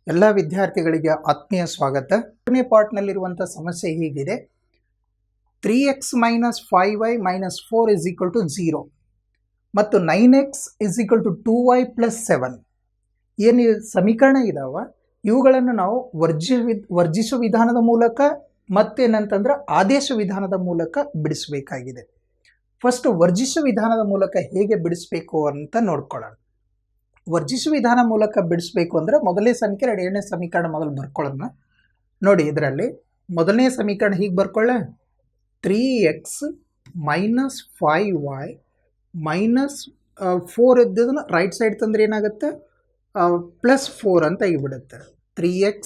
ಎಲ್ಲ ವಿದ್ಯಾರ್ಥಿಗಳಿಗೆ ಆತ್ಮೀಯ ಸ್ವಾಗತ. 2ನೇ ಪಾರ್ಟ್ನಲ್ಲಿರುವಂಥ ಸಮಸ್ಯೆ ಹೀಗಿದೆ. 3x minus 5y minus 4 is equal to 0 ಮತ್ತು 9x is equal to 2y plus 7 ಏನು ಸಮೀಕರಣ ಇದಾವ, ಇವುಗಳನ್ನು ನಾವು ವರ್ಜಿಸುವ ವಿಧಾನದ ಮೂಲಕ ಮತ್ತೇನಂತಂದ್ರೆ ಆದೇಶ ವಿಧಾನದ ಮೂಲಕ ಬಿಡಿಸಬೇಕಾಗಿದೆ. ಫಸ್ಟ್ ವರ್ಜಿಸುವ ವಿಧಾನದ ಮೂಲಕ ಹೇಗೆ ಬಿಡಿಸಬೇಕು ಅಂತ ನೋಡ್ಕೊಳ್ಳೋಣ. ವರ್ಜಿಸುವ ವಿಧಾನ ಮೂಲಕ ಬಿಡಿಸ್ಬೇಕು ಅಂದರೆ ಮೊದಲನೇ ಸಮೀಕರಣ ಎರಡನೇ ಸಮೀಕರಣ ಮೊದಲು ಬರ್ಕೊಳ್ಳೋಣ. ನೋಡಿ, ಇದರಲ್ಲಿ ಮೊದಲನೇ ಸಮೀಕರಣ ಹೀಗೆ ಬರ್ಕೊಳ್ಳೆ, 3x ಮೈನಸ್ 5y ಮೈನಸ್ 4 ಇದ್ದದನ್ನು ರೈಟ್ ಸೈಡ್ ತಂದ್ರೆ ಏನಾಗುತ್ತೆ, ಪ್ಲಸ್ 4 ಅಂತ ಆಗಿಬಿಡುತ್ತೆ. 3x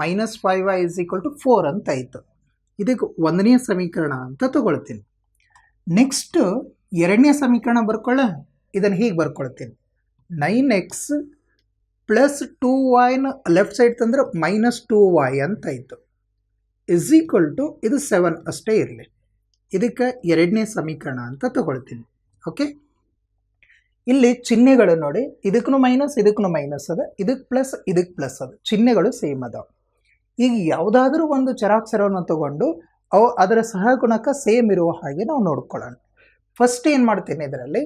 minus 5y is equal to 4 ಅಂತ ಆಯಿತು. ಇದಕ್ಕೆ ಒಂದನೇ ಸಮೀಕರಣ ಅಂತ ತಗೊಳ್ತೀನಿ. ನೆಕ್ಸ್ಟ್ ಎರಡನೇ ಸಮೀಕರಣ ಬರ್ಕೊಳ್ಳೆ, ಇದನ್ನು ಹೀಗೆ ಬರ್ಕೊಳ್ತೀನಿ, 9x ಪ್ಲಸ್ 2yನ ಲೆಫ್ಟ್ ಸೈಡ್ ತಂದ್ರೆ ಮೈನಸ್ 2y ಅಂತಾಯಿತು ಇಸ್ ಈಕ್ವಲ್ ಟು ಇದು 7 ಅಷ್ಟೇ ಇರಲಿ. ಇದಕ್ಕೆ ಎರಡನೇ ಸಮೀಕರಣ ಅಂತ ತಗೊಳ್ತೀನಿ. ಓಕೆ, ಇಲ್ಲಿ ಚಿಹ್ನೆಗಳು ನೋಡಿ, ಇದಕ್ಕೂ ಮೈನಸ್ ಇದಕ್ಕೂ ಮೈನಸ್ ಅದ, ಇದಕ್ಕೆ ಪ್ಲಸ್ ಇದಕ್ಕೆ ಪ್ಲಸ್ ಅದ, ಚಿಹ್ನೆಗಳು ಸೇಮ್ ಅದಾವ. ಈಗ ಯಾವುದಾದ್ರೂ ಒಂದು ಚರಾಕ್ಷರವನ್ನು ತಗೊಂಡು ಅದರ ಸಹಗುಣಕ ಸೇಮ್ ಇರುವ ಹಾಗೆ ನಾವು ನೋಡ್ಕೊಳ್ಳೋಣ. ಫಸ್ಟ್ ಏನು ಮಾಡ್ತೀನಿ, ಇದರಲ್ಲಿ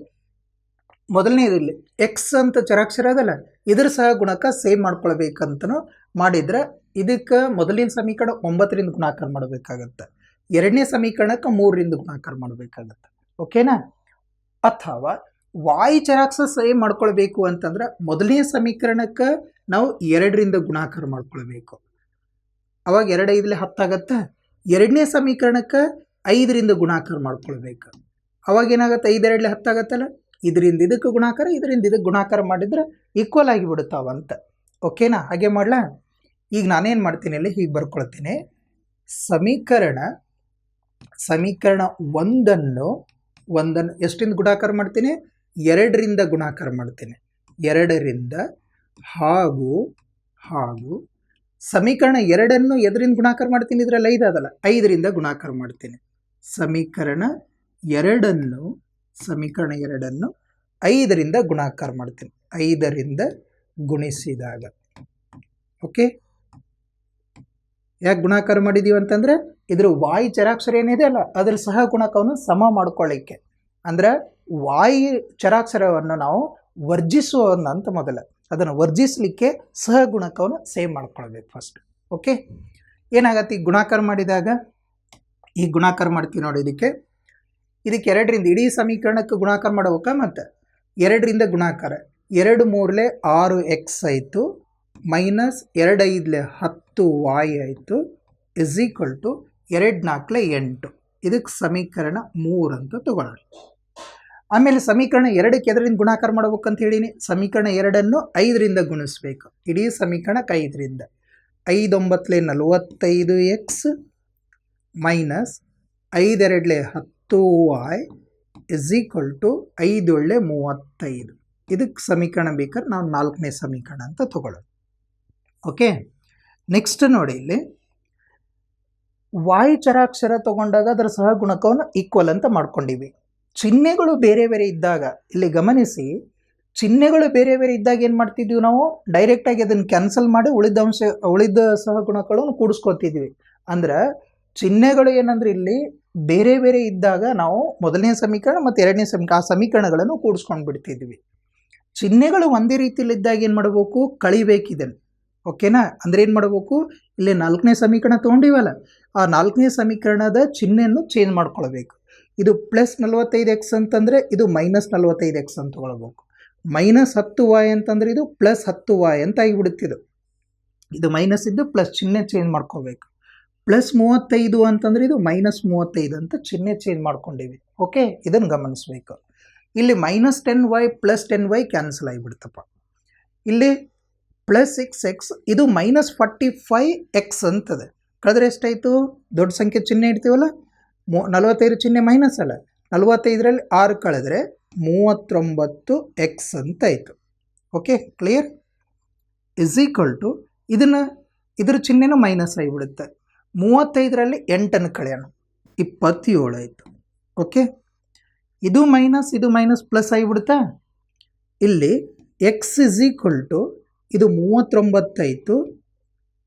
ಮೊದಲನೇದಿಲ್ಲಿ ಎಕ್ಸ್ ಅಂತ ಚರಾಕ್ಷರ ಅದಲ್ಲ, ಇದರ ಸಹ ಗುಣಕ ಸೇಮ್ ಮಾಡ್ಕೊಳ್ಬೇಕಂತನೂ ಮಾಡಿದ್ರೆ ಇದಕ್ಕೆ ಮೊದಲಿನ ಸಮೀಕರಣ 9ರಿಂದ ಗುಣಾಕಾರ ಮಾಡಬೇಕಾಗತ್ತೆ, ಎರಡನೇ ಸಮೀಕರಣಕ್ಕೆ 3ರಿಂದ ಗುಣಾಕಾರ ಮಾಡಬೇಕಾಗತ್ತೆ. ಓಕೆನಾ? ಅಥವಾ ವಾಯು ಚರಾಕ್ಷರ ಸೇಮ್ ಮಾಡ್ಕೊಳ್ಬೇಕು ಅಂತಂದ್ರೆ ಮೊದಲನೇ ಸಮೀಕರಣಕ್ಕೆ ನಾವು 2ರಿಂದ ಗುಣಾಕಾರ ಮಾಡ್ಕೊಳ್ಬೇಕು, ಅವಾಗ 2 5 10 ಆಗತ್ತೆ. ಎರಡನೇ ಸಮೀಕರಣಕ್ಕೆ 5ರಿಂದ ಗುಣಾಕಾರ ಮಾಡ್ಕೊಳ್ಬೇಕು, ಅವಾಗ ಏನಾಗುತ್ತೆ, 5 2 10 ಆಗತ್ತಲ್ಲ, ಇದರಿಂದ ಇದಕ್ಕೆ ಗುಣಾಕಾರ ಇದರಿಂದ ಇದಕ್ಕೆ ಗುಣಾಕಾರ ಮಾಡಿದ್ರೆ ಈಕ್ವಲ್ ಆಗಿಬಿಡುತ್ತಾವಂತ. ಓಕೆನಾ? ಹಾಗೆ ಮಾಡಲಾ? ಈಗ ನಾನೇನು ಮಾಡ್ತೀನಿ, ಅಲ್ಲಿ ಹೀಗೆ ಬರ್ಕೊಳ್ತೀನಿ, ಸಮೀಕರಣ ಒಂದನ್ನು ಎಷ್ಟರಿಂದ ಗುಣಾಕಾರ ಮಾಡ್ತೀನಿ, 2ರಿಂದ ಗುಣಾಕಾರ ಮಾಡ್ತೀನಿ, 2ರಿಂದ ಹಾಗೂ ಸಮೀಕರಣ 2ಅನ್ನು ಎದರಿಂದ ಗುಣಾಕಾರ ಮಾಡ್ತೀನಿ, ಇದರಲ್ಲಿ 5 ಅದಲ್ಲ, 5ರಿಂದ ಗುಣಾಕಾರ ಮಾಡ್ತೀನಿ. ಸಮೀಕರಣ 2ಅನ್ನು 5ರಿಂದ ಗುಣಾಕಾರ ಮಾಡ್ತೀನಿ, 5ರಿಂದ ಗುಣಿಸಿದಾಗ. ಓಕೆ, ಯಾಕೆ ಗುಣಾಕಾರ ಮಾಡಿದೀವಿ ಅಂತಂದ್ರೆ ಇದ್ರ ವಾಯು ಚರಾಕ್ಷರ ಏನಿದೆ ಅಲ್ಲ ಅದರ ಸಹ ಗುಣಕವನ್ನು ಸಮ ಮಾಡ್ಕೊಳ್ಳಿಕ್ಕೆ, ಅಂದ್ರೆ ವಾಯು ಚರಾಕ್ಷರವನ್ನು ನಾವು ವರ್ಜಿಸುವಂತ ಮೊದಲ ಅದನ್ನು ವರ್ಜಿಸಲಿಕ್ಕೆ ಸಹ ಗುಣಕವನ್ನು ಸೇವ್ ಮಾಡ್ಕೊಳ್ಬೇಕು ಫಸ್ಟ್. ಓಕೆ, ಏನಾಗತ್ತೆ, ಈ ಗುಣಾಕಾರ ಮಾಡಿದಾಗ ಈಗ ಗುಣಾಕಾರ ಮಾಡ್ತೀವಿ ನೋಡಿ, ಇದಕ್ಕೆ 2ರಿಂದ ಇಡೀ ಸಮೀಕರಣಕ್ಕೆ ಗುಣಾಕಾರ ಮಾಡಬೇಕಾ, ಮತ್ತು 2ರಿಂದ ಗುಣಾಕಾರ, 2 3 6x ಆಯಿತು, ಮೈನಸ್ 2 5 10y ಆಯಿತು, ಇಸ್ ಈಕ್ವಲ್ ಟು 2 4 8. ಇದಕ್ಕೆ ಸಮೀಕರಣ 3 ಅಂತ ತಗೊಳ್ಳೋಣ. ಆಮೇಲೆ ಸಮೀಕರಣ 2ಕ್ಕೆ ಎದರಿಂದ ಗುಣಾಕಾರ ಮಾಡ್ಬೇಕಂತ ಹೇಳೀನಿ, ಸಮೀಕರಣ 2ಅನ್ನು 5ರಿಂದ ಗುಣಿಸ್ಬೇಕು, ಇಡೀ ಸಮೀಕರಣಕ್ಕೆ 5ರಿಂದ, 5 9 45x minus 5 2 10y is equal to 5 1 35. ಇದಕ್ಕೆ ಸಮೀಕರಣ ಬೇಕಾದ್ರೆ ನಾವು 4ನೇ ಸಮೀಕರಣ ಅಂತ ತಗೊಳ್ಳೋಣ. ಓಕೆ, ನೆಕ್ಸ್ಟ್ ನೋಡಿ, ಇಲ್ಲಿ ವಾಯು ಚರಾಕ್ಷರ ತಗೊಂಡಾಗ ಅದರ ಸಹ ಗುಣಕವನ್ನು ಈಕ್ವಲ್ ಅಂತ ಮಾಡ್ಕೊಂಡಿವಿ. ಚಿಹ್ನೆಗಳು ಬೇರೆ ಬೇರೆ ಇದ್ದಾಗ ಇಲ್ಲಿ ಗಮನಿಸಿ, ಚಿಹ್ನೆಗಳು ಬೇರೆ ಬೇರೆ ಇದ್ದಾಗ ಏನು ಮಾಡ್ತಿದ್ವಿ, ನಾವು ಡೈರೆಕ್ಟಾಗಿ ಅದನ್ನು ಕ್ಯಾನ್ಸಲ್ ಮಾಡಿ ಉಳಿದ ಸಹ ಗುಣಕಗಳನ್ನು ಕೂಡಿಸ್ಕೊತಿದ್ವಿ. ಅಂದ್ರೆ ಚಿಹ್ನೆಗಳು ಏನಂದ್ರೆ ಇಲ್ಲಿ ಬೇರೆ ಬೇರೆ ಇದ್ದಾಗ ನಾವು ಮೊದಲನೇ ಸಮೀಕರಣ ಮತ್ತು ಎರಡನೇ ಸಮೀಕರಣ ಆ ಸಮೀಕರಣಗಳನ್ನು ಕೂಡಿಸ್ಕೊಂಡು ಬಿಡ್ತಿದ್ವಿ. ಚಿಹ್ನೆಗಳು ಒಂದೇ ರೀತಿಯಲ್ಲಿದ್ದಾಗ ಏನು ಮಾಡಬೇಕು, ಕಳಿಬೇಕಿದನ್ನು. ಓಕೆನಾ? ಅಂದರೆ ಏನು ಮಾಡಬೇಕು, ಇಲ್ಲಿ 4ನೇ ಸಮೀಕರಣ ತೊಗೊಂಡಿವಲ್ಲ, ಆ 4ನೇ ಸಮೀಕರಣದ ಚಿಹ್ನೆಯನ್ನು ಚೇಂಜ್ ಮಾಡ್ಕೊಳ್ಬೇಕು. ಇದು ಪ್ಲಸ್ 45x ಅಂತಂದರೆ ಇದು ಮೈನಸ್ 45x ಅಂತ ತೊಗೊಳ್ಬೇಕು, ಮೈನಸ್ 10y ಅಂತಂದರೆ ಇದು ಪ್ಲಸ್ 10y ಅಂತ ಆಗಿಬಿಡುತ್ತಿದ್ದು, ಇದು ಮೈನಸ್ ಇದ್ದು ಪ್ಲಸ್ ಚಿಹ್ನೆ ಚೇಂಜ್ ಮಾಡ್ಕೋಬೇಕು. ಪ್ಲಸ್ 35 ಅಂತಂದ್ರೆ ಇದು ಮೈನಸ್ 35 ಅಂತ ಚಿಹ್ನೆ ಚೇಂಜ್ ಮಾಡ್ಕೊಂಡಿವಿ. ಓಕೆ, ಇದನ್ನು ಗಮನಿಸ್ಬೇಕು. ಇಲ್ಲಿ minus 10y plus 10y cancel ಆಗಿಬಿಡ್ತಪ್ಪ. ಇಲ್ಲಿ ಪ್ಲಸ್ 6x ಇದು ಮೈನಸ್ 45x ಅಂತದೆ, ಕಳೆದ್ರೆ ಎಷ್ಟಾಯಿತು, ದೊಡ್ಡ ಸಂಖ್ಯೆ ಚಿಹ್ನೆ ಇಡ್ತೀವಲ್ಲ, 45 ಚಿಹ್ನೆ ಮೈನಸ್ ಅಲ್ಲ, 45ರಲ್ಲಿ 6 ಕಳೆದ್ರೆ 39x ಅಂತ ಆಯಿತು. Okay, clear? Is equal to ಇದ್ರ ಚಿಹ್ನೆನೂ ಮೈನಸ್ ಆಗಿಬಿಡುತ್ತೆ, 35ರಲ್ಲಿ 8 ಕಳೆಯೋಣ, 27 ಆಯಿತು. ಓಕೆ, ಇದು ಮೈನಸ್ ಪ್ಲಸ್ ಆಗಿಬಿಡುತ್ತಾ. ಇಲ್ಲಿ ಎಕ್ಸ್ ಇಸ್ ಈಕ್ವಲ್ ಟು ಇದು 39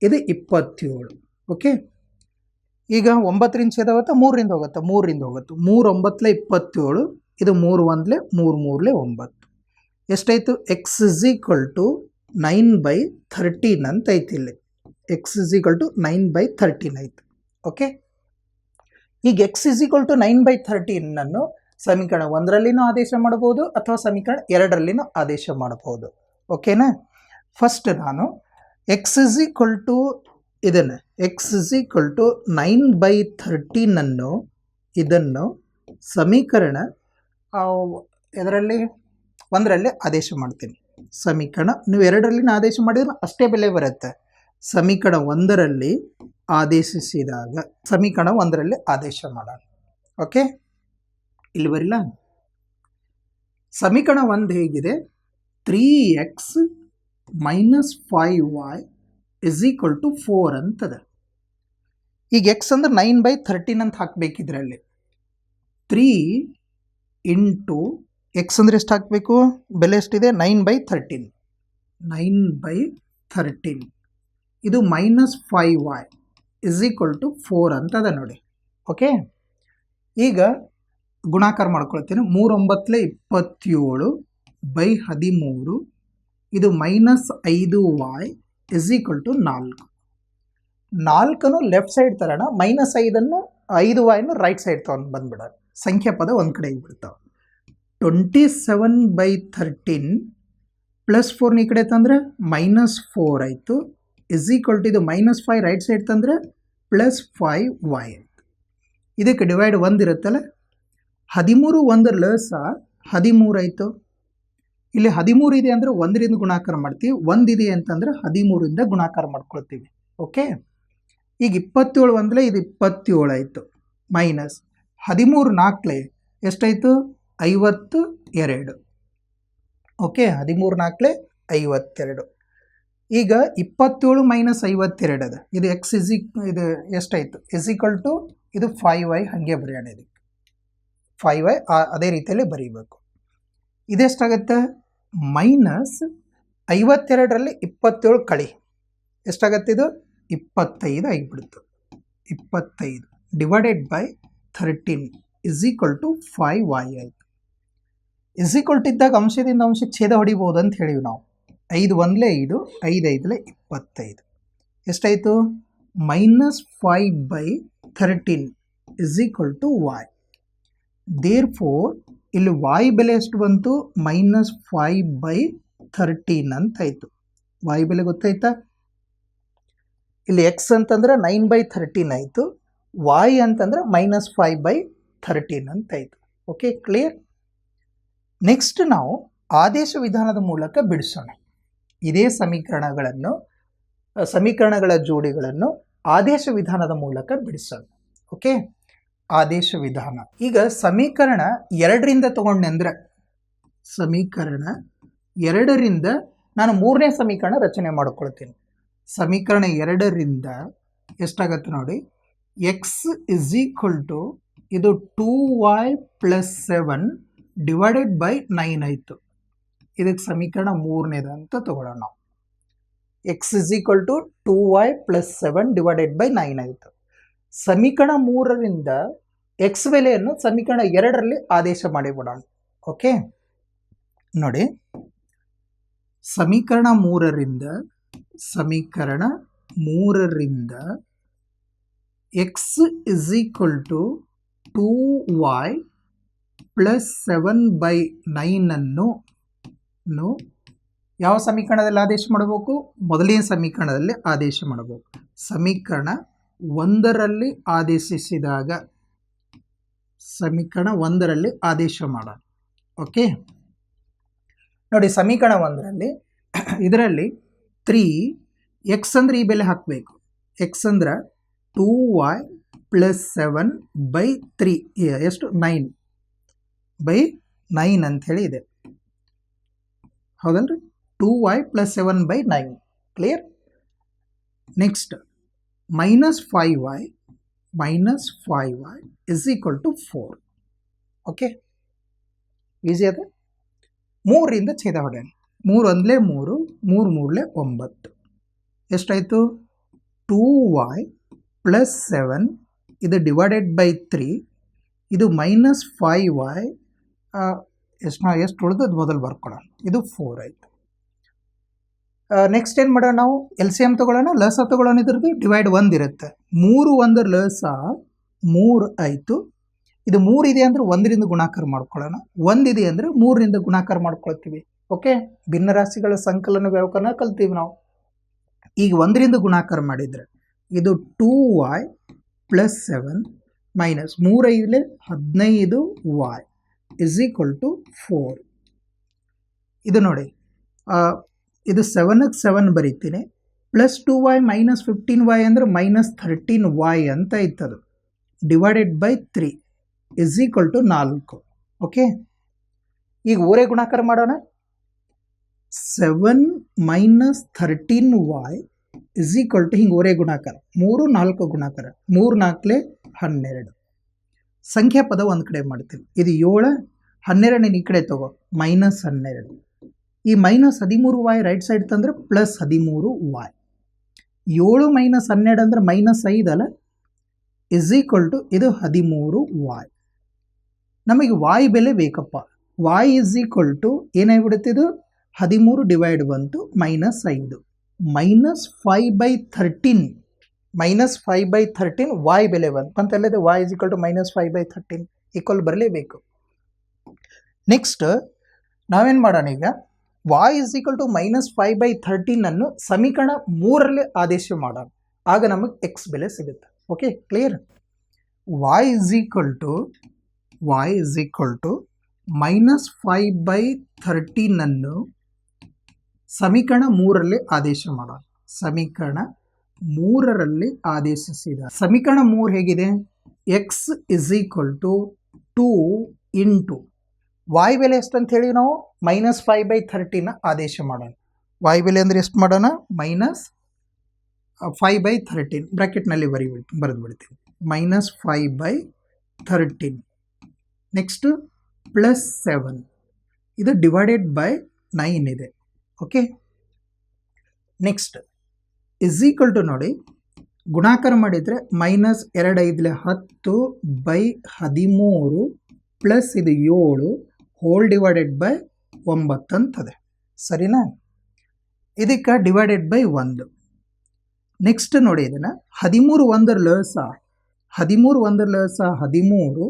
ಇದು 27. ಓಕೆ, ಈಗ 9ರಿಂದ ಛೇದ ಹೋಗುತ್ತೆ, 3ರಿಂದ ಹೋಗುತ್ತೆ, 3ರಿಂದ ಹೋಗುತ್ತೆ. 3 9 27, ಇದು 3 1 3 3 9. ಎಷ್ಟಾಯಿತು? ಎಕ್ಸ್ ಇಸ್ ಈಕ್ವಲ್ ಟು 9/13 ಅಂತ ಐತಿ ಇಲ್ಲಿ. ಎಕ್ಸ್ ಇಸ್ ಈಕ್ವಲ್ ಟು 9/13 ಆಯಿತು. ಓಕೆ, ಈಗ ಎಕ್ಸ್ ಇಸ್ ಈಕ್ವಲ್ ಟು 9/13 ಸಮೀಕರಣ 1ರಲ್ಲಿನೂ ಆದೇಶ ಮಾಡಬಹುದು ಅಥವಾ ಸಮೀಕರಣ 2ರಲ್ಲಿನೂ ಆದೇಶ ಮಾಡಬಹುದು. ಓಕೆನಾ? ಫಸ್ಟ್ ನಾನು ಎಕ್ಸ್ ಇಸ್ ಈಕ್ವಲ್ ಟು ಇದನ್ನು ಎಕ್ಸ್ ಇಸ್ ಈಕ್ವಲ್ ಟು 9/13 ಇದನ್ನು ಸಮೀಕರಣ ಇದರಲ್ಲಿ 1ರಲ್ಲಿ ಆದೇಶ ಮಾಡ್ತೀನಿ. ಸಮೀಕರಣ ನೀವು 2ರಲ್ಲಿನ ಆದೇಶ ಮಾಡಿದ್ರೆ ಅಷ್ಟೇ ಬೆಲೆ ಬರುತ್ತೆ. ಸಮೀಕರಣ 1ರಲ್ಲಿ ಆದೇಶಿಸಿದಾಗ ಸಮೀಕರಣ 1ರಲ್ಲಿ ಆದೇಶ ಮಾಡೋಣ. ಓಕೆ, ಇಲ್ಲಿ ಬರಿಲ್ಲ. ಸಮೀಕರಣ 1 ಹೇಗಿದೆ? 3x - 5y is equal to 4 ಅಂತದ. ಈಗ ಎಕ್ಸ್ ಅಂದ್ರೆ 9/13 ಅಂತ ಹಾಕಬೇಕಿದ್ರಲ್ಲಿ 3 ಇಂಟು ಎಕ್ಸ್ ಅಂದರೆ ಎಷ್ಟು ಹಾಕಬೇಕು? ಬೆಲೆ ಎಷ್ಟಿದೆ? 9/13. 9/13 ಇದು -5y ಇಸ್ ಈಕ್ವಲ್ ಟು 4 ಅಂತದ ನೋಡಿ. ಓಕೆ, ಈಗ ಗುಣಾಕಾರ ಮಾಡ್ಕೊಳ್ತೀನಿ. 3 9 27/13 ಇದು -5y is equal to 4. 4 left side ತರೋಣ, -5 5y ರೈಟ್ ಸೈಡ್ ತೊಗೊಂಡು ಬಂದ್ಬಿಡೋಣ. ಸಂಖ್ಯಾ ಪದ ಒಂದು ಕಡೆ ಬಿಡ್ತಾವೆ. 27/13 ಪ್ಲಸ್ 4 ಈ ಕಡೆ ತಂದರೆ -4 ಆಯಿತು ಇಸ್ ಈಕ್ವಲ್ ಟು ಇದು -5 ರೈಟ್ ಸೈಡ್ ತಂದರೆ +5y ಆಯಿತು. ಇದಕ್ಕೆ ಡಿವೈಡ್ 1 ಇರುತ್ತಲ್ಲ, 13 1 ಲಸ 13 ಆಯಿತು. ಇಲ್ಲಿ 13 ಇದೆ ಅಂದರೆ 1ರಿಂದ ಗುಣಾಕಾರ ಮಾಡ್ತೀವಿ, 1 ಇದೆ ಅಂತಂದರೆ 13ರಿಂದ ಗುಣಾಕಾರ ಮಾಡ್ಕೊಳ್ತೀವಿ. ಓಕೆ, ಈಗ 27 1 ಇದು 27 ಆಯಿತು, ಮೈನಸ್ 13 4 ಎಷ್ಟಾಯಿತು? 52. ಓಕೆ, 13 4 52. ಈಗ 27 - 52 ಅದ. ಇದು ಎಕ್ಸ್ ಇದು ಎಷ್ಟಾಯಿತು? ಇಸ್ ಈಕ್ವಲ್ ಟು ಇದು 5y ಹಾಗೆ ಬರೆಯೋಣ. ಇದಕ್ಕೆ 5y ಅದೇ ರೀತಿಯಲ್ಲಿ ಬರೀಬೇಕು. ಇದೆಷ್ಟಾಗುತ್ತೆ? -52ರಲ್ಲಿ 27 ಕಳಿ ಎಷ್ಟಾಗತ್ತೆ? ಇದು 25 ಆಗಿಬಿಡ್ತು. 25 divided by 13 is equal to 5y ಆಯಿತು. ಇಸ್ ಈಕ್ವಲ್ ಟು ಇದ್ದಾಗ ಅಂಶದಿಂದ ಅಂಶಕ್ಕೆ ಛೇದ ಹೊಡಿಬೋದು ಅಂತ ಹೇಳಿವಿ ನಾವು. 5 1 5 5 5 25 ಎಷ್ಟಾಯಿತು? -5/13 is equal to y. Therefore ಇಲ್ಲಿ y ಬೆಲೆ ಎಷ್ಟು ಬಂತು? -5/13 ಅಂತಾಯಿತು. y ಬೆಲೆ ಗೊತ್ತಾಯ್ತಾ? ಇಲ್ಲಿ x ಅಂತಂದ್ರೆ 9/13 ಆಯಿತು, y ಅಂತಂದ್ರೆ -5/13 ಅಂತಾಯಿತು. Okay, clear? ನೆಕ್ಸ್ಟ್ ನಾವು ಆದೇಶ ವಿಧಾನದ ಮೂಲಕ ಬಿಡಿಸೋಣ. ಇದೇ ಸಮೀಕರಣಗಳ ಜೋಡಿಗಳನ್ನು ಆದೇಶ ವಿಧಾನದ ಮೂಲಕ ಬಿಡಿಸೋಣ. ಓಕೆ, ಆದೇಶ ವಿಧಾನ. ಈಗ ಸಮೀಕರಣ 2ರಿಂದ ತಗೊಂಡೆ ಅಂದರೆ ಸಮೀಕರಣ 2ರಿಂದ ನಾನು 3ನೇ ಸಮೀಕರಣ ರಚನೆ ಮಾಡ್ಕೊಳ್ತೀನಿ. ಸಮೀಕರಣ 2ರಿಂದ ಎಷ್ಟಾಗತ್ತೆ ನೋಡಿ? ಎಕ್ಸ್ ಇಸ್ ಈಕ್ವಲ್ ಟು ಇದು 2y + 7 ಡಿವೈಡೆಡ್ ಬೈ 9 ಆಯಿತು. ಇದಕ್ಕೆ ಸಮೀಕರಣ 3ನೇದು ಅಂತ ತಗೊಳ್ಳೋಣ ನಾವು. X is equal to 2y + 7 divided by 9 ಆಯಿತು. ಸಮೀಕರಣ 3ರಿಂದ ಎಕ್ಸ್ ಬೆಲೆಯನ್ನು ಸಮೀಕರಣ 2ರಲ್ಲಿ ಆದೇಶ ಮಾಡಿಬಿಡೋಣ. ಓಕೆ, ನೋಡಿ, ಸಮೀಕರಣ 3ರಿಂದ x is equal to 2y + 7/9 ಅನ್ನು ಯಾವ ಸಮೀಕರಣದಲ್ಲಿ ಆದೇಶ ಮಾಡಬೇಕು? ಮೊದಲನೇ ಸಮೀಕರಣದಲ್ಲಿ ಆದೇಶ ಮಾಡಬೇಕು. ಸಮೀಕರಣ 1ರಲ್ಲಿ ಆದೇಶಿಸಿದಾಗ ಸಮೀಕರಣ 1ರಲ್ಲಿ ಆದೇಶ ಮಾಡೋಣ. ಓಕೆ, ನೋಡಿ, ಸಮೀಕರಣ 1ರಲ್ಲಿ ಇದರಲ್ಲಿ 3 ಎಕ್ಸ್ ಅಂದರೆ ಈ ಬೆಲೆ ಹಾಕಬೇಕು. ಎಕ್ಸ್ ಅಂದ್ರೆ 2y + 7/3 ಎಷ್ಟು? 9/9 ಅಂಥೇಳಿ ಇದೆ, ಹೌದಲ್ರಿ? 2y + 7/9. Clear? Next -5y is equal to 4. Okay, easy ಅದ. 3ರಿಂದ ಛೇದ ಹೊಡೆಯೋಣ. 3 ಒಂದಲೇ 3, 3 ಮೂರಲೆ 9. ಎಷ್ಟಾಯಿತು? 2y ಪ್ಲಸ್ 7 ಇದು ಡಿವೈಡೆಡ್ ಬೈ 3, ಇದು ಮೈನಸ್ 5y, ಎಷ್ಟು ಉಳಿದದ್ದು ಮೊದಲು ಬರ್ಕೊಳ್ಳೋಣ. ಇದು 4 ಆಯಿತು. ನೆಕ್ಸ್ಟ್ ಏನು ಮಾಡೋಣ? ನಾವು ಎಲ್ ಸಿ ಎಮ್ ತೊಗೊಳ್ಳೋಣ, ಲಸ ತೊಗೊಳ್ಳೋಣ. ಇದ್ರದ್ದು ಡಿವೈಡ್ 1 ಇರುತ್ತೆ. 3 1 ಲಸ 3 ಆಯಿತು. ಇದು 3 ಇದೆ ಅಂದರೆ 1ರಿಂದ ಗುಣಾಕಾರ ಮಾಡ್ಕೊಳ್ಳೋಣ. 1 ಇದೆ ಅಂದರೆ 3ರಿಂದ ಗುಣಾಕಾರ ಮಾಡ್ಕೊಳ್ತೀವಿ. ಓಕೆ, ಭಿನ್ನರಾಶಿಗಳ ಸಂಕಲನ ವ್ಯವಕಲನ ಕಲ್ತೀವಿ ನಾವು. ಈಗ 1ರಿಂದ ಗುಣಾಕಾರ ಮಾಡಿದರೆ ಇದು 2y plus 7 minus 3 5 15y is equal to 4. ಇದು ನೋಡಿ, ಇದು 7ಕ್ಕೆ 7 ಬರೀತೀನಿ. ಪ್ಲಸ್ 2y ಮೈನಸ್ 15y ಅಂದರೆ ಮೈನಸ್ 13y ಅಂತ ಇತ್ತದು. Divided by 3 is equal to 4. Okay, ಈಗ ಓರೆ ಗುಣಾಕಾರ ಮಾಡೋಣ. 7 minus 13y is equal to ಹಿಂಗೆ ಓರೆ ಗುಣಾಕಾರ. 3 4 ಗುಣಾಕಾರ, 3 4 12. ಸಂಖ್ಯಾ ಪದ ಒಂದು ಕಡೆ ಮಾಡ್ತೀನಿ. ಇದು 7, 12 ಈ ಕಡೆ ತಗೋ, ಮೈನಸ್ 12. ಈ ಮೈನಸ್ 13y ರೈಟ್ ಸೈಡ್ ತಂದರೆ ಪ್ಲಸ್ 13y. 7 ಮೈನಸ್ 12 ಅಂದರೆ ಮೈನಸ್ 5 ಅಲ್ಲ, ಇಸ್ ಈಕ್ವಲ್ ಟು ಇದು 13y. ನಮಗೆ y ಬೆಲೆ ಬೇಕಪ್ಪ. y ಇಸ್ ಈಕ್ವಲ್ ಟು ಏನಾಗ್ಬಿಡುತ್ತೆ? ಇದು 13 ಡಿವೈಡ್ ಬಂತು ಮೈನಸ್ 5, ಮೈನಸ್ 5/13. ಮೈನಸ್ 5/13 y ಬೆಲೆ ಬಂತಲ್ಲದೆ y is equal to minus 5/13 equal ಬರಲೇಬೇಕು. ನೆಕ್ಸ್ಟ್ ನಾವೇನು ಮಾಡೋಣ? ಈಗ y is equal to minus 5/13 ಅನ್ನು ಸಮೀಕರಣ 3ರಲ್ಲಿ ಆದೇಶ ಮಾಡೋಣ. ಆಗ ನಮಗೆ x ಬೆಲೆ ಸಿಗುತ್ತೆ. Okay, clear? y is equal to minus 5/13 ಅನ್ನು ಸಮೀಕರಣ 3ರಲ್ಲಿ ಆದೇಶ ಮಾಡೋಣ. ಸಮೀಕರಣ 3ರಲ್ಲಿ ಆದೇಶಿಸಿದ ಸಮೀಕರಣ 3 ಹೇಗಿದೆ? x is equal to 2 into y ಬೆಲೆ ಎಷ್ಟು ಅಂತ ಹೇಳಿ ನಾವು ಮೈನಸ್ 5/13 ಆದೇಶ ಮಾಡೋಣ. y ಬೆಲೆ ಅಂದರೆ ಎಷ್ಟು ಮಾಡೋಣ? ಮೈನಸ್ 5/13 ಬ್ರ್ಯಾಕೆಟ್ನಲ್ಲಿ ಬರೆದು ಬಿಡ್ತೀವಿ. ಮೈನಸ್ 5/13. ನೆಕ್ಸ್ಟು ಪ್ಲಸ್ 7, ಇದು ಡಿವೈಡೆಡ್ ಬೈ 9 ಇದೆ. Okay, next is equal to ನೋಡಿ, ಗುಣಾಕಾರ ಮಾಡಿದರೆ ಮೈನಸ್ 2 5 10/13 ಪ್ಲಸ್ ಇದು 7 ಹೋಲ್ ಡಿವೈಡೆಡ್ ಬೈ 9 ಅಂತದೆ. ಸರಿನಾ? ಇದಕ್ಕೆ ಡಿವೈಡೆಡ್ ಬೈ 1. ನೆಕ್ಸ್ಟ್ ನೋಡಿ, ಇದನ್ನು 13 1 ಲಸ 13.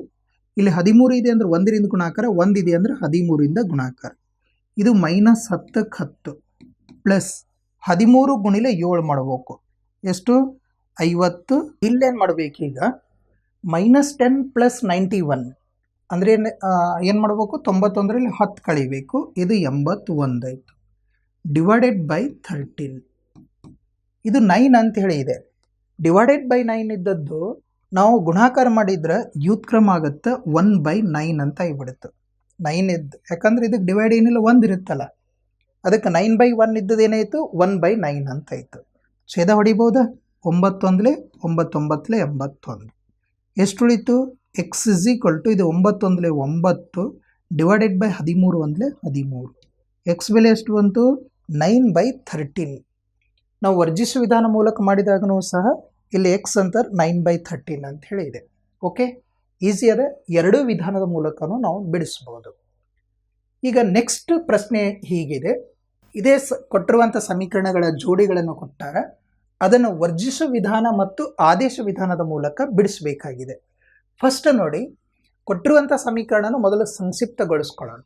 ಇಲ್ಲಿ 13 ಇದೆ ಅಂದರೆ 1ರಿಂದ ಗುಣಾಕಾರ, 1 ಇದೆ ಅಂದರೆ 13ರಿಂದ ಗುಣಾಕಾರ. ಇದು ಮೈನಸ್ 10ಕ್ಕೆ 10 ಪ್ಲಸ್ 13 ಗುಣಿಲೆ 7 ಮಾಡಬೇಕು. ಎಷ್ಟು? 50. ಇಲ್ಲೇನು ಮಾಡಬೇಕೀಗ? ಮೈನಸ್ 10 ಪ್ಲಸ್ 91 ಅಂದರೆ ಏನು ಮಾಡಬೇಕು? 91ರಲ್ಲಿ 10 ಕಳಿಬೇಕು. ಇದು 81 ಆಯಿತು. Divided by 13. ಇದು 9 ಅಂತ ಹೇಳಿ ಇದೆ. ಡಿವೈಡೆಡ್ ಬೈ 9 ಇದ್ದದ್ದು ನಾವು ಗುಣಾಕಾರ ಮಾಡಿದ್ರೆ ವ್ಯುತ್ಕ್ರಮ ಆಗುತ್ತೆ, 1/9 ಅಂತ ಆಗಿಬಿಡುತ್ತೆ. 9 ಇದ್ದು, ಯಾಕಂದ್ರೆ ಇದಕ್ಕೆ ಡಿವೈಡ್ ಏನಿಲ್ಲ, 1 ಇರುತ್ತಲ್ಲ, ಅದಕ್ಕೆ 9/1 ಇದ್ದದ್ದು ಏನಾಯಿತು? 1/9 ಅಂತ ಆಯಿತು. ಛೇದ ಹೊಡಿಬೋದಾ? 9 1 9 9 81. ಎಷ್ಟು ಉಳಿತು? ಎಕ್ಸ್ ಇಸ್ ಈಕ್ವಲ್ ಟು ಇದು 9 1 9 ಡಿವೈಡೆಡ್ ಬೈ 13 1 13. ಎಕ್ಸ್ ಬೆಲೆ ಎಷ್ಟು ಬಂತು? 9/13. ನಾವು ವರ್ಜಿಸುವ ವಿಧಾನ ಮೂಲಕ ಮಾಡಿದಾಗೂ ಸಹ ಇಲ್ಲಿ ಎಕ್ಸ್ ಅಂತಾರೆ 9/13 ಅಂತ ಹೇಳಿ ಇದೆ. ಓಕೆ, ಈಸಿ ಅದ. ಎರಡೂ ವಿಧಾನದ ಮೂಲಕನೂ ನಾವು ಬಿಡಿಸ್ಬೋದು. ಈಗ ನೆಕ್ಸ್ಟ್ ಪ್ರಶ್ನೆ ಹೀಗಿದೆ. ಇದೇ ಕೊಟ್ಟಿರುವಂಥ ಸಮೀಕರಣಗಳ ಜೋಡಿಗಳನ್ನು ಕೊಟ್ಟಾಗ ಅದನ್ನು ವರ್ಜಿಸುವ ವಿಧಾನ ಮತ್ತು ಆದೇಶ ವಿಧಾನದ ಮೂಲಕ ಬಿಡಿಸಬೇಕಾಗಿದೆ. ಫಸ್ಟ್ ನೋಡಿ, ಕೊಟ್ಟಿರುವಂಥ ಸಮೀಕರಣನ ಮೊದಲು ಸಂಕ್ಷಿಪ್ತಗೊಳಿಸ್ಕೊಳ್ಳೋಣ.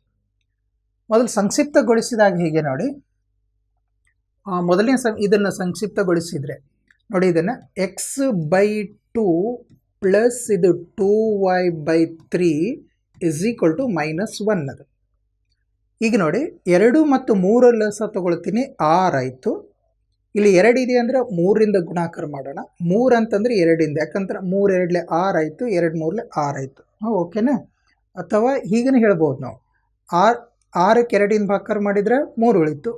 ಮೊದಲು ಸಂಕ್ಷಿಪ್ತಗೊಳಿಸಿದಾಗ ಹೀಗೆ ನೋಡಿ, ಮೊದಲನೇ ಇದನ್ನು ಸಂಕ್ಷಿಪ್ತಗೊಳಿಸಿದರೆ ನೋಡಿ, ಇದನ್ನು x/2 ಪ್ಲಸ್ ಇದು 2y/3 ಇಸ್ ಈಕ್ವಲ್ ಟು -1 ಅದು. ಈಗ ನೋಡಿ, 2 ಮತ್ತು 3 ಲಸ ತಗೊಳ್ತೀನಿ, 6 ಆಯಿತು. ಇಲ್ಲಿ 2 ಇದೆ ಅಂದರೆ 3ರಿಂದ ಗುಣಾಕಾರ ಮಾಡೋಣ. 3 ಅಂತಂದರೆ 2ರಿಂದ, ಯಾಕಂದ್ರೆ 3 2 6 ಆಯಿತು, 2 3 6 ಆಯಿತು. ಓಕೆನಾ? ಅಥವಾ ಹೀಗೇ ಹೇಳ್ಬೋದು ನಾವು, 6ಕ್ಕೆ 2ರಿಂದ ಭಾಗಾಕಾರ ಮಾಡಿದರೆ 3 ಉಳಿತು,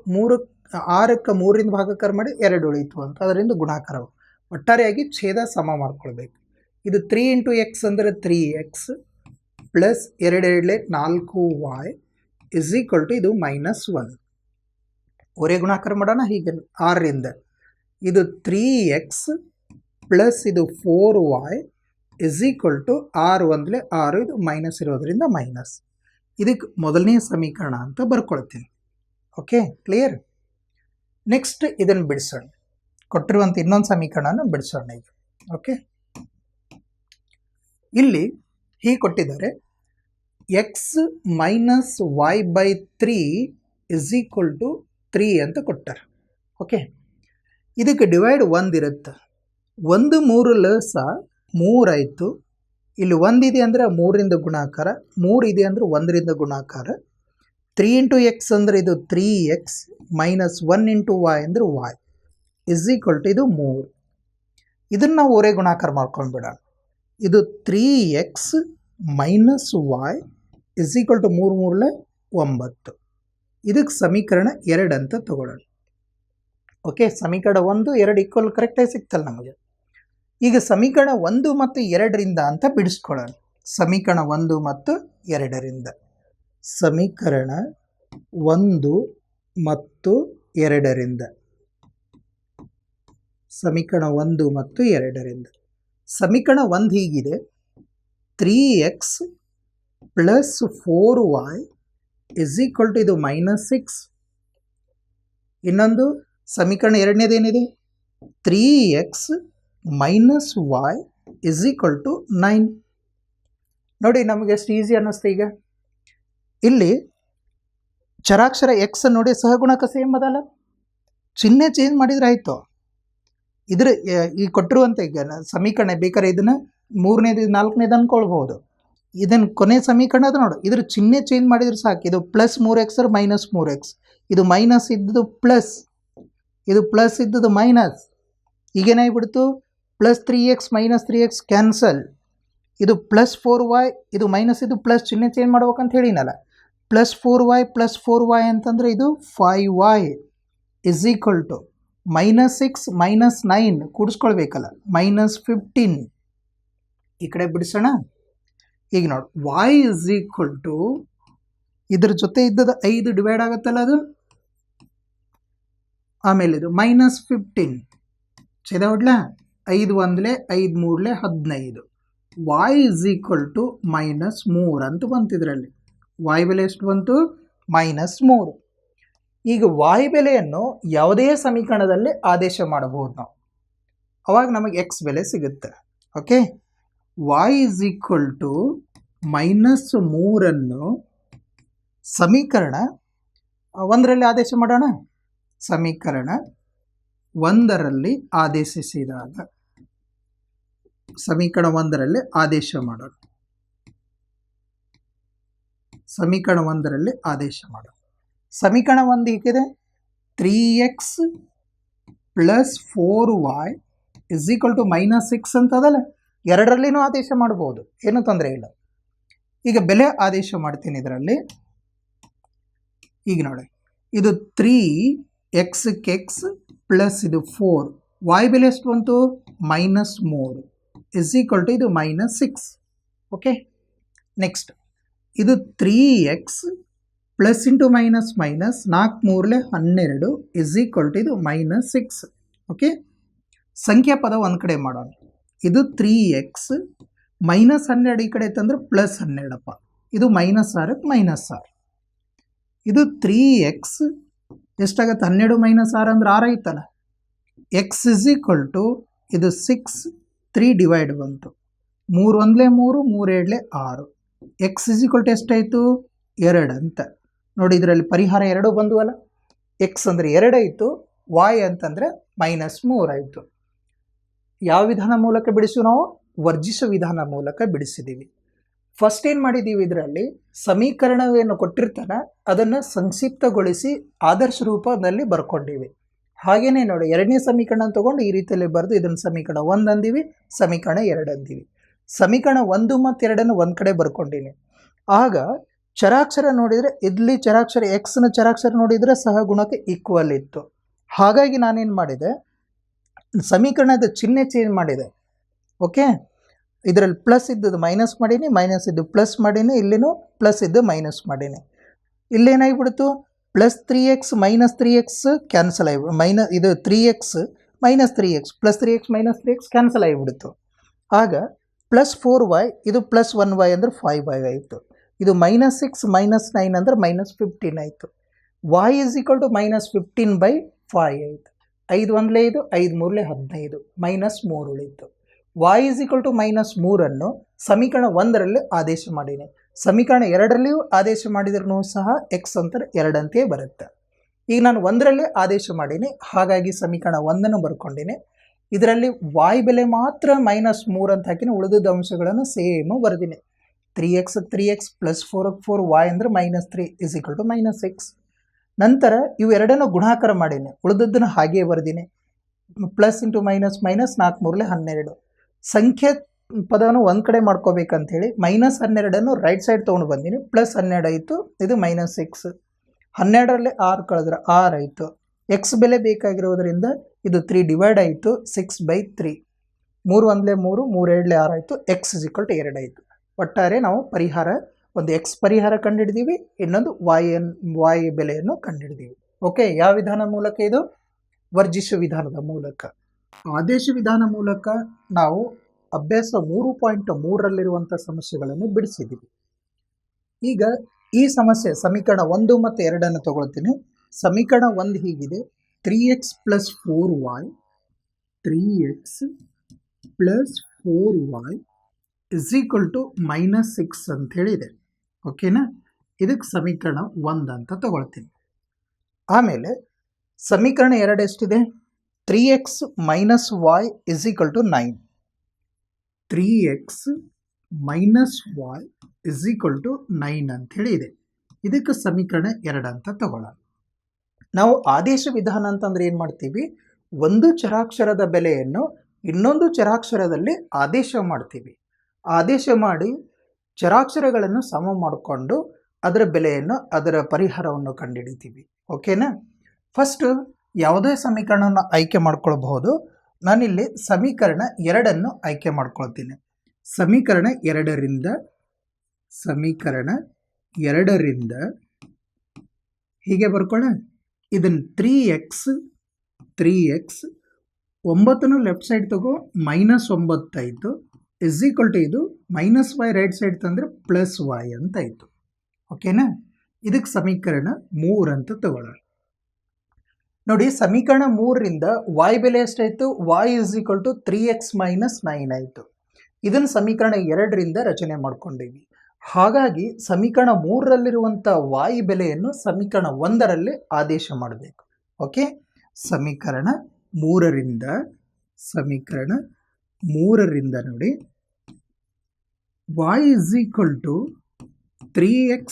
6ಕ್ಕೆ 3ರಿಂದ ಭಾಗಾಕಾರ ಮಾಡಿ 2 ಉಳಿತು ಅಂತ ಅದರಿಂದ ಗುಣಾಕಾರ. ಒಟ್ಟಾರೆಯಾಗಿ ಛೇದ ಸಮ ಮಾಡ್ಕೊಳ್ಬೇಕು. ಇದು 3 ಇಂಟು ಎಕ್ಸ್ ಅಂದರೆ 3x plus 2 2 4y is equal to ಇದು -1. ಒರೆ ಗುಣಾಕಾರ ಮಾಡೋಣ. ಹೀಗೆ 6ರಿಂದ ಇದು 3x ಪ್ಲಸ್ ಇದು 4y ಇಸ್ ಈಕ್ವಲ್ ಟು 6 ಒಂದಲೇ 6, ಇದು ಮೈನಸ್ ಇರೋದ್ರಿಂದ ಮೈನಸ್. ಇದಕ್ಕೆ ಮೊದಲನೇ ಸಮೀಕರಣ ಅಂತ ಬರ್ಕೊಳ್ತೀನಿ. Okay, clear? ನೆಕ್ಸ್ಟ್ ಇದನ್ನು ಬಿಡಿಸೋಣ. ಕೊಟ್ಟಿರುವಂಥ ಇನ್ನೊಂದು ಸಮೀಕರಣನ ಬಿಡಿಸೋಣ ಈಗ. ಓಕೆ, ಇಲ್ಲಿ ಹೀಗೆ ಕೊಟ್ಟಿದ್ದಾರೆ, x minus y by 3 is equal to 3 ಅಂತ ಕೊಟ್ಟಾರೆ. ಓಕೆ, ಇದಕ್ಕೆ ಡಿವೈಡ್ 1 ಇರುತ್ತೆ. 1 3 ಲಸ 3 ಆಯಿತು. ಇಲ್ಲಿ 1 ಇದೆ ಅಂದರೆ 3ರಿಂದ ಗುಣಾಕಾರ, 3 ಇದೆ ಅಂದರೆ 1ರಿಂದ ಗುಣಾಕಾರ. 3 ಇಂಟು ಎಕ್ಸ್ ಅಂದರೆ ಇದು 3x ಮೈನಸ್ 1 ಇಂಟು ವೈ ಅಂದರೆ y ಇಸ್ ಈಕ್ವಲ್ ಟು ಇದು 3. ಇದನ್ನು ನಾವು ಒರೆ ಗುಣಾಕಾರ ಮಾಡ್ಕೊಂಡ್ಬಿಡೋಣ. ಇದು 3x minus y is equal to 3 3 9. ಇದಕ್ಕೆ ಸಮೀಕರಣ 2 ಅಂತ ತಗೊಳ್ಳೋಣ. ಓಕೆ, ಸಮೀಕರಣ 1 2 ಈಕ್ವಲ್ ಕರೆಕ್ಟಾಗಿ ಸಿಗ್ತಲ್ಲ ನಮಗೆ. ಈಗ ಸಮೀಕರಣ 1 ಮತ್ತು 2ರಿಂದ ಅಂತ ಬಿಡಿಸ್ಕೊಳ್ಳೋಣ. ಸಮೀಕರಣ 1 ಮತ್ತು 2ರಿಂದ. ಸಮೀಕರಣ 1 ಮತ್ತು 2ರಿಂದ. ಸಮೀಕರಣ 1 ಮತ್ತು 2ರಿಂದ. ಸಮೀಕರಣ 1 ಹೀಗಿದೆ, 3x plus 4y is equal to ಇದು ಮೈನಸ್ 6. ಇನ್ನೊಂದು ಸಮೀಕರಣ 2ನೇದೇನಿದೆ, 3x minus y is equal to 9. ನೋಡಿ ನಮಗೆ ಎಷ್ಟು ಈಸಿ ಅನ್ನಿಸ್ತು. ಈಗ ಇಲ್ಲಿ ಚರಾಕ್ಷರ ಎಕ್ಸ್ ನೋಡಿ ಸಹಗುಣಕ ಸೇಮ್ ಅದಲ್ಲ, ಚಿಹ್ನೆ ಚೇಂಜ್ ಮಾಡಿದ್ರೆ ಆಯಿತು. ಇದ್ರ ಈ ಕೊಟ್ಟಿರುವಂಥ ಈಗ ಸಮೀಕರಣ ಬೇಕಾದ್ರೆ ಇದನ್ನು 3ನೇದು 4ನೇದು ಅಂದ್ಕೊಳ್ಬೋದು. ಇದನ್ನು ಕೊನೆ ಸಮೀಕರಣ ಅದು ನೋಡು, ಇದ್ರ ಚಿಹ್ನೆ ಚೇಂಜ್ ಮಾಡಿದ್ರೆ ಸಾಕು. ಇದು ಪ್ಲಸ್ 3x ಮೈನಸ್ 3x, ಇದು ಮೈನಸ್ ಇದ್ದದ್ದು ಪ್ಲಸ್, ಇದು ಪ್ಲಸ್ ಇದ್ದದ್ದು ಮೈನಸ್. ಈಗೇನಾಗ್ಬಿಡ್ತು, plus 3x minus 3x cancel. ಇದು ಪ್ಲಸ್ 4y, ಇದು ಮೈನಸ್ ಇದು ಪ್ಲಸ್, ಚಿಹ್ನೆ ಚೇಂಜ್ ಮಾಡ್ಬೇಕಂತ ಹೇಳಿನಲ್ಲ. ಪ್ಲಸ್ 4y ಅಂತಂದರೆ ಇದು 5y is equal to minus 6 minus 9 ಕೂಡಿಸ್ಕೊಳ್ಬೇಕಲ್ಲ, ಮೈನಸ್ 15. ಈ ಕಡೆ ಬಿಡಿಸೋಣ. ಈಗ ನೋಡಿ, y ಇಸ್ ಈಕ್ವಲ್ ಟು ಇದ್ರ ಜೊತೆ ಇದ್ದದ 5 ಡಿವೈಡ್ ಆಗುತ್ತಲ್ಲ ಅದು, ಆಮೇಲೆ ಇದು ಮೈನಸ್ 15 ಛೇದ ಹೊಡ್ಲ, 5 ಒಂದಲೇ 5 3 15. y is equal to minus 3 ಅಂತ ಬಂತು. ಇದರಲ್ಲಿ y ಬೆಲೆ ಎಷ್ಟು ಬಂತು, ಮೈನಸ್ 3. ಈಗ y ಬೆಲೆಯನ್ನು ಯಾವುದೇ ಸಮೀಕರಣದಲ್ಲಿ ಆದೇಶ ಮಾಡಬಹುದು ನಾವು, ಅವಾಗ ನಮಗೆ x ಬೆಲೆ ಸಿಗುತ್ತೆ. Okay, y is equal to minus 3ಅನ್ನು ಸಮೀಕರಣ 1ರಲ್ಲಿ ಆದೇಶ ಮಾಡೋಣ. ಸಮೀಕರಣ 1ರಲ್ಲಿ ಆದೇಶಿಸಿದಾಗ, ಸಮೀಕರಣ 1ರಲ್ಲಿ ಆದೇಶ ಮಾಡೋಣ. ಸಮೀಕರಣ 1ರಲ್ಲಿ ಆದೇಶ ಮಾಡೋಣ. ಸಮೀಕರಣ 1 ಹೀಗಿದೆ, 3x plus 4y is equal to minus 6 ಅಂತದಲ್ಲ. 2ರಲ್ಲಿನೂ ಆದೇಶ ಮಾಡ್ಬೋದು, ಏನೂ ತೊಂದರೆ ಇಲ್ಲ. ಈಗ ಬೆಲೆ ಆದೇಶ ಮಾಡ್ತೀನಿ ಇದರಲ್ಲಿ. ಈಗ ನೋಡಿ, ಇದು 3x ಪ್ಲಸ್ ಇದು 4, y ಬೆಲೆ ಎಷ್ಟು ಬಂತು, ಮೈನಸ್ 3 ಇಸ್ ಈಕ್ವಲ್ ಟು ಇದು ಮೈನಸ್ 6. ಓಕೆ, ನೆಕ್ಸ್ಟ್ ಇದು 3x plus into minus minus 4 3 12 is equal to ಇದು ಮೈನಸ್ 6. ಓಕೆ, ಸಂಖ್ಯಾ ಪದ ಒಂದು ಕಡೆ ಮಾಡೋಣ. ಇದು 3x ಮೈನಸ್ 12 ಈ ಕಡೆ ತಂದ್ರೆ ಪ್ಲಸ್ 12. ಇದು ಮೈನಸ್ 6ಕ್ಕೆ ಮೈನಸ್ 6. ಇದು 3x ಎಷ್ಟಾಗತ್ತೆ, 12 ಮೈನಸ್ 6 ಅಂದ್ರೆ 6 ಐತಲ್ಲ. ಎಕ್ಸ್ ಇಸ್ ಈಕ್ವಲ್ ಟು ಇದು 6 3 ಡಿವೈಡ್ ಬಂತು, 3 1 3 3 2 6. ಎಕ್ಸ್ ಇಸ್ ಈಕ್ವಲ್ ಟು ಎಷ್ಟಾಯಿತು, 2 ಅಂತ. ನೋಡಿ ಇದರಲ್ಲಿ ಪರಿಹಾರ 2 ಬಂದುವಲ್ಲ. ಎಕ್ಸ್ ಅಂದರೆ 2 ಆಯಿತು, y ಅಂತಂದರೆ ಮೈನಸ್ 3 ಆಯಿತು. ಯಾವ ವಿಧಾನ ಮೂಲಕ ಬಿಡಿಸು, ನಾವು ವರ್ಜಿಸ ವಿಧಾನ ಮೂಲಕ ಬಿಡಿಸಿದ್ದೀವಿ. ಫಸ್ಟ್ ಏನು ಮಾಡಿದ್ದೀವಿ, ಇದರಲ್ಲಿ ಸಮೀಕರಣವೇನು ಕೊಟ್ಟಿರ್ತಾನೆ ಅದನ್ನು ಸಂಕ್ಷಿಪ್ತಗೊಳಿಸಿ ಆದರ್ಶ ರೂಪದಲ್ಲಿ ಬರ್ಕೊಂಡಿವಿ. ಹಾಗೆಯೇ ನೋಡಿ, 2ನೇ ಸಮೀಕರಣ ತೊಗೊಂಡು ಈ ರೀತಿಯಲ್ಲಿ ಬರೆದು ಇದನ್ನು ಸಮೀಕರಣ 1 ಅಂದೀವಿ, ಸಮೀಕರಣ 2 ಅಂದೀವಿ. ಸಮೀಕರಣ 1 ಮತ್ತು 2 ಒಂದು ಕಡೆ ಬರ್ಕೊಂಡಿನಿ. ಆಗ ಚರಾಕ್ಷರ ನೋಡಿದರೆ ಇಲ್ಲಿ ಚರಾಕ್ಷರ ಎಕ್ಸ್ನ ಚರಾಕ್ಷರ ನೋಡಿದರೆ ಸಹಗುಣಕ್ಕೆ ಈಕ್ವಲ್ ಇತ್ತು. ಹಾಗಾಗಿ ನಾನೇನು ಮಾಡಿದೆ, ಸಮೀಕರಣದ ಚಿಹ್ನೆ ಚೇಂಜ್ ಮಾಡಿದೆ. ಓಕೆ, ಇದರಲ್ಲಿ ಪ್ಲಸ್ ಇದ್ದದ್ದು ಮೈನಸ್ ಮಾಡೀನಿ, ಮೈನಸ್ ಇದ್ದು ಪ್ಲಸ್ ಮಾಡೀನಿ, ಇಲ್ಲಿನೂ ಪ್ಲಸ್ ಇದ್ದು ಮೈನಸ್ ಮಾಡೀನಿ. ಇಲ್ಲೇನಾಗಿಬಿಡ್ತು, plus 3x minus 3x cancel ಆಗಿ ಇದು 3x minus 3x plus 3x minus 3x cancel ಆಗಿಬಿಡ್ತು. ಆಗ ಪ್ಲಸ್ 4y ಇದು ಪ್ಲಸ್ 1y ಅಂದ್ರೆ 5y ಆಯಿತು. ಇದು ಮೈನಸ್ 6 ಮೈನಸ್ 9 ಅಂದ್ರೆ ಮೈನಸ್ 15 ಆಯಿತು. y is equal to minus 15/5 ಆಯಿತು. 5 ಒಂದಲೇ ಇದು 5 ಮೂರಲೇ 15 ಮೈನಸ್ 3 ಉಳಿತು. y is equal to minus 3 ಸಮೀಕರಣ 1ರಲ್ಲಿ ಆದೇಶ ಮಾಡೀನಿ. ಸಮೀಕರಣ 2ರಲ್ಲಿಯೂ ಆದೇಶ ಮಾಡಿದ್ರೂ ಸಹ x ಅಂತರ 2 ಅಂತೆಯೇ ಬರುತ್ತೆ. ಈಗ ನಾನು 1ರಲ್ಲಿ ಆದೇಶ ಮಾಡೀನಿ, ಹಾಗಾಗಿ ಸಮೀಕರಣ 1 ಬರ್ಕೊಂಡಿನಿ. ಇದರಲ್ಲಿ y ಬೆಲೆ ಮಾತ್ರ ಮೈನಸ್ 3 ಅಂತ ಹಾಕಿನಿ, ಉಳಿದ ಅಂಶಗಳನ್ನು same ಬರೆದಿನಿ. 3x 3x plus 4 4y ಅಂದರೆ minus 3 is equal to minus 6. ನಂತರ ಇವೆರಡನ್ನು ಗುಣಾಕಾರ ಮಾಡೀನಿ, ಉಳಿದದ್ದನ್ನು ಹಾಗೆಯೇ ಬರೆದಿನಿ. ಪ್ಲಸ್ ಇಂಟು ಮೈನಸ್ ಮೈನಸ್ 4 ಮೂರಲೇ 12. ಸಂಖ್ಯೆ ಪದವನ್ನು ಒಂದು ಕಡೆ ಮಾಡ್ಕೋಬೇಕಂತೇಳಿ ಮೈನಸ್ 12 ರೈಟ್ ಸೈಡ್ ತೊಗೊಂಡು ಬಂದೀನಿ. ಪ್ಲಸ್ 12 ಆಯಿತು, ಇದು ಮೈನಸ್ 6. 12ರಲ್ಲಿ 6 ಕಳೆದ್ರೆ 6 ಆಯಿತು. ಎಕ್ಸ್ ಬೆಲೆ ಬೇಕಾಗಿರೋದ್ರಿಂದ ಇದು 3 ಡಿವೈಡ್ ಆಯಿತು 6/3. 3 ಒಂದಲೇ 3 3 ಎರಡಲೇ 6 ಆಯಿತು. ಎಕ್ಸ್ ಇಸ್ ಈಕ್ವಲ್ ಟು 2 ಆಯಿತು. ಒಟ್ಟಾರೆ ನಾವು ಪರಿಹಾರ, ಒಂದು ಎಕ್ಸ್ ಪರಿಹಾರ ಕಂಡುಹಿಡಿದೀವಿ, ಇನ್ನೊಂದು ವಾಯ್ ಬೆಲೆಯನ್ನು ಕಂಡುಹಿಡಿದೀವಿ. ಓಕೆ, ಯಾವ ವಿಧಾನ ಮೂಲಕ? ಇದು ವರ್ಜಿಸುವ ವಿಧಾನದ ಮೂಲಕ. ಆದೇಶ ವಿಧಾನ ಮೂಲಕ ನಾವು ಅಭ್ಯಾಸ 3.3ರಲ್ಲಿರುವಂಥ ಸಮಸ್ಯೆಗಳನ್ನು ಬಿಡಿಸಿದ್ದೀವಿ. ಈಗ ಈ ಸಮಸ್ಯೆ ಸಮೀಕರಣ 1 ಮತ್ತು 2 ತಗೊಳ್ತೀನಿ. ಸಮೀಕರಣ 1 ಹೀಗಿದೆ: 3x plus 4y 3x plus 4y is equal to minus 6 ಅಂತ ಹೇಳಿದೆ. ಓಕೆನಾ? ಇದಕ್ಕೆ ಸಮೀಕರಣ 1 ಅಂತ ತಗೊಳ್ತೀನಿ. ಆಮೇಲೆ ಸಮೀಕರಣ 2 ಎಷ್ಟಿದೆ? 3x minus y is equal to 9. 3x minus y is equal to 9 ಅಂತ ಹೇಳಿದೆ. ಇದಕ್ಕೆ ಸಮೀಕರಣ 2 ಅಂತ ತಗೊಳ್ಳೋಣ. ನಾವು ಆದೇಶ ವಿಧಾನ ಅಂತಂದ್ರೆ ಏನು ಮಾಡ್ತೀವಿ? ಒಂದು ಚರಾಕ್ಷರದ ಬೆಲೆಯನ್ನು ಇನ್ನೊಂದು ಚರಾಕ್ಷರದಲ್ಲಿ ಆದೇಶ ಮಾಡ್ತೀವಿ. ಆದೇಶ ಮಾಡಿ ಚರಾಕ್ಷರಗಳನ್ನು ಸಮ ಮಾಡಿಕೊಂಡು ಅದರ ಬೆಲೆಯನ್ನು, ಅದರ ಪರಿಹಾರವನ್ನು ಕಂಡುಹಿಡಿತೀವಿ. ಓಕೆನಾ? ಫಸ್ಟ್ ಯಾವುದೇ ಸಮೀಕರಣವನ್ನು ಆಯ್ಕೆ ಮಾಡ್ಕೊಳ್ಬಹುದು. ನಾನಿಲ್ಲಿ ಸಮೀಕರಣ 2 ಆಯ್ಕೆ ಮಾಡ್ಕೊಳ್ತೀನಿ. ಸಮೀಕರಣ 2ರಿಂದ ಹೀಗೆ ಬರ್ಕೊಳ್ಳ. ಇದನ್ನು 3x 9 ಲೆಫ್ಟ್ ಸೈಡ್ ತಗೋ, ಮೈನಸ್ 9 ಆಯಿತು. ಇಸ್ ಈಕ್ವಲ್ ಟು ಇದು ಮೈನಸ್ y ರೈಟ್ ಸೈಡ್ ತಂದರೆ ಪ್ಲಸ್ y ಅಂತ ಆಯಿತು. ಓಕೆನಾ? ಇದಕ್ಕೆ ಸಮೀಕರಣ 3 ಅಂತ ತಗೊಳ್ಳೋಣ. ನೋಡಿ, ಸಮೀಕರಣ 3ರಿಂದ y ಬೆಲೆ ಎಷ್ಟಾಯಿತು? y is equal to 3x minus 9 ಆಯಿತು. ಇದನ್ನು ಸಮೀಕರಣ 2ರಿಂದ ರಚನೆ ಮಾಡ್ಕೊಂಡಿವಿ. ಹಾಗಾಗಿ ಸಮೀಕರಣ 3ರಲ್ಲಿರುವಂಥ y ಬೆಲೆಯನ್ನು ಸಮೀಕರಣ 1ರಲ್ಲಿ ಆದೇಶ ಮಾಡಬೇಕು. ಓಕೆ, ಸಮೀಕರಣ 3ರಿಂದ ನೋಡಿ, y is equal to 3x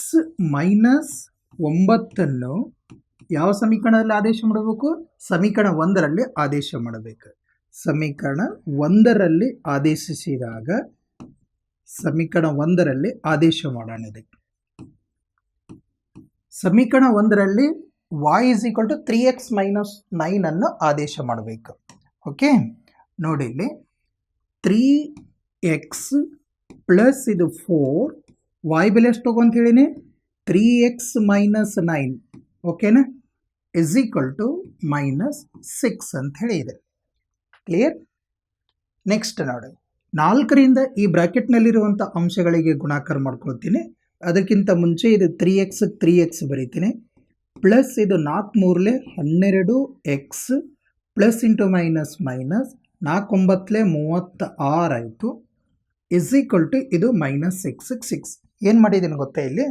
minus 9 ಯಾವ ಸಮೀಕರಣದಲ್ಲಿ ಆದೇಶ ಮಾಡಬೇಕು? ಸಮೀಕರಣ 1ರಲ್ಲಿ ಆದೇಶ ಮಾಡಬೇಕು. ಸಮೀಕರಣ 1ರಲ್ಲಿ ಆದೇಶಿಸಿದಾಗ ಸಮೀಕರಣ 1ರಲ್ಲಿ ಆದೇಶ ಮಾಡೋಣ. ಇದಕ್ಕೆ ಸಮೀಕರಣ 1ರಲ್ಲಿ y is equal to 3x minus 9 ಅನ್ನು ಆದೇಶ ಮಾಡಬೇಕು. ಓಕೆ, ನೋಡಿ ಇಲ್ಲಿ 3x ಪ್ಲಸ್ ಇದು 4, y ಬೆಲೆ ಎಷ್ಟು ತಗೋ ಅಂತ ಹೇಳಿನಿ? 3x minus 9. ಓಕೆನಾ? ಇಸ್ ಈಕ್ವಲ್ ಟು ಮೈನಸ್ 6 ಅಂತ ಹೇಳಿದೆ. ಕ್ಲಿಯರ್? ನೆಕ್ಸ್ಟ್ ನೋಡಿ, 4ರಿಂದ ಈ ಬ್ರಾಕೆಟ್ನಲ್ಲಿರುವಂಥ ಅಂಶಗಳಿಗೆ ಗುಣಾಕಾರ ಮಾಡ್ಕೊಳ್ತೀನಿ. ಅದಕ್ಕಿಂತ ಮುಂಚೆ ಇದು 3x ಬರೀತೀನಿ. ಪ್ಲಸ್ ಇದು 4 ಮೂರಲೇ 12x plus into minus minus 4 9 36 ಆಯಿತು. ಇಸ್ ಈಕ್ವಲ್ ಟು ಇದು ಮೈನಸ್ 6. ಏನು ಮಾಡಿದ್ದೀನಿ ಗೊತ್ತಾ? ಇಲ್ಲಿ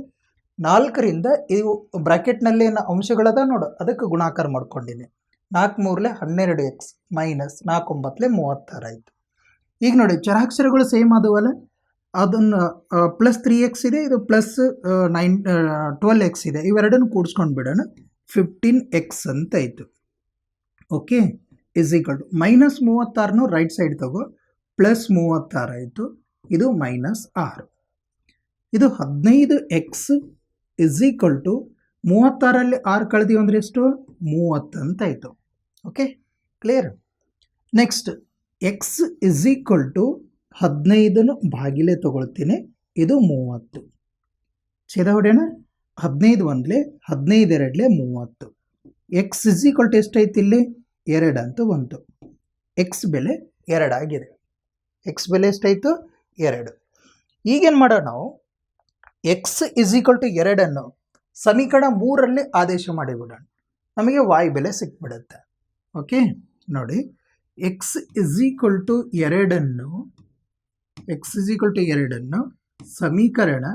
4ರಿಂದ ಇವು ಬ್ರಾಕೆಟ್ನಲ್ಲಿನ ಅಂಶಗಳದ ನೋಡು, ಅದಕ್ಕೆ ಗುಣಾಕಾರ ಮಾಡ್ಕೊಂಡಿನಿ. 4 ಮೂರಲೇ 12x ಮೈನಸ್ 4 9 36 ಆಯಿತು. ಈಗ ನೋಡಿ, ಚರಾಕ್ಷರಗಳು ಸೇಮ್ ಆದವಲ್ಲ, ಅದನ್ನು ಪ್ಲಸ್ 3x ಇದೆ, ಇದು ಪ್ಲಸ್ 12x ಇದೆ. ಇವೆರಡನ್ನು ಕೂಡಿಸ್ಕೊಂಡು ಬಿಡೋಣ. 15x ಅಂತ ಆಯಿತು. Okay, is equal to minus 36 right side ತಗೋ, ಪ್ಲಸ್ 36 ಆಯಿತು. ಇದು ಮೈನಸ್ 6. ಇದು 15x ಇಸ್ ಈಕ್ವಲ್ ಟು 36ರಲ್ಲಿ 6 ಕಳೆದೀವಿ ಅಂದರೆ ಎಷ್ಟು? 30 ಅಂತ ಆಯಿತು. Okay, clear? Next x is equal to 15 ಭಾಗಿಲೆ ತಗೊಳ್ತೀನಿ. ಇದು 30. ಛೇದ ಹೊಡೆಯೋಣ. 15 ಒಂದಲೇ 15 ಎರಡಲೇ 30. ಎಕ್ಸ್ ಇಸ್ ಈಕ್ವಲ್ ಟು ಎಷ್ಟೈತಿ ಇಲ್ಲಿ 2 ಅಂತ ಬಂತು. ಎಕ್ಸ್ ಬೆಲೆ 2 ಆಗಿದೆ. ಎಕ್ಸ್ ಬೆಲೆ ಎಷ್ಟಾಯಿತು 2. ಈಗೇನು ಮಾಡೋಣ ನಾವು ಎಕ್ಸ್ ಇಸ್ ಈಕ್ವಲ್ ಟು 2 ಸಮೀಕರಣ 3ರಲ್ಲಿ ಆದೇಶ ಮಾಡಿಬಿಡೋಣ. ನಮಗೆ ವಾಯ್ ಬೆಲೆ ಸಿಕ್ಬಿಡುತ್ತೆ. ಓಕೆ ನೋಡಿ, x is equal to 2 x is equal to 2 ಸಮೀಕರಣ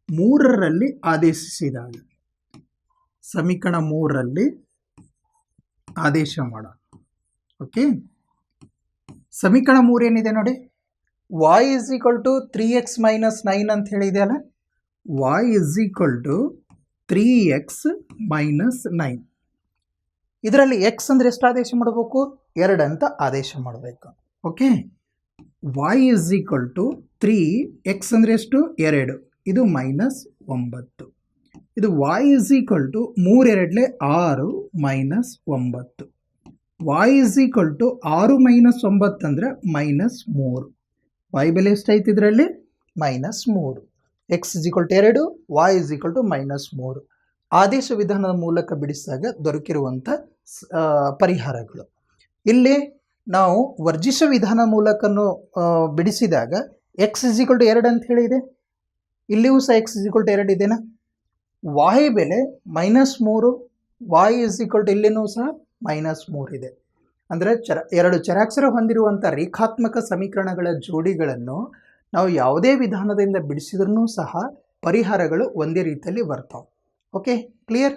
3ರಲ್ಲಿ ಆದೇಶಿಸಿದಾಗ ಸಮೀಕರಣ 3ರಲ್ಲಿ ಆದೇಶ ಮಾಡೋಣ. ಓಕೆ, ಸಮೀಕರಣ 3 ಏನಿದೆ ನೋಡಿ, y is equal to 3x minus 9 ಅಂತ ಹೇಳಿದೆ ಅಲ್ಲ. y is equal to 3x minus 9. ಇದರಲ್ಲಿ x ಅಂದರೆ ಎಷ್ಟು ಆದೇಶ ಮಾಡಬೇಕು 2 ಅಂತ ಆದೇಶ ಮಾಡಬೇಕು. Okay, y is equal to 3, x ಅಂದರೆ ಎಷ್ಟು 2, ಇದು ಮೈನಸ್ 9. ಇದು y ಇಸ್ ಈಕ್ವಲ್ ಟು 3 ಎರಡಲೇ 6 minus 9. y is equal to 6 minus 9 ಅಂದರೆ ಮೈನಸ್ 3. y ಬೆಲೆ ಎಷ್ಟಾಯ್ತು ಇದರಲ್ಲಿ minus 3. x is equal to 2, y is equal to minus 3. ಆದೇಶ ವಿಧಾನದ ಮೂಲಕ ಬಿಡಿಸಿದಾಗ ದೊರಕಿರುವಂಥ ಪರಿಹಾರಗಳು. ಇಲ್ಲಿ ನಾವು ವರ್ಜಿಸ ವಿಧಾನ ಮೂಲಕನೂ ಬಿಡಿಸಿದಾಗ x ಇಸ್ ಈಕ್ವಲ್ ಟು 2 ಅಂತ ಹೇಳಿದೆ. ಇಲ್ಲಿಯೂ ಸಹ x ಇಸ್ ಈಕ್ವಲ್ ಟು 2 ಇದೆನಾ. y ಬೆಲೆ minus 3, y is equal to ಇಲ್ಲಿನೂ ಸಹ ಮೈನಸ್ 3 ಇದೆ. ಅಂದರೆ ಎರಡು ಚರಾಕ್ಷರ ಹೊಂದಿರುವಂಥ ರೇಖಾತ್ಮಕ ಸಮೀಕರಣಗಳ ಜೋಡಿಗಳನ್ನು ನಾವು ಯಾವುದೇ ವಿಧಾನದಿಂದ ಬಿಡಿಸಿದ್ರೂ ಸಹ ಪರಿಹಾರಗಳು ಒಂದೇ ರೀತಿಯಲ್ಲಿ ಬರ್ತಾವೆ. Okay, clear.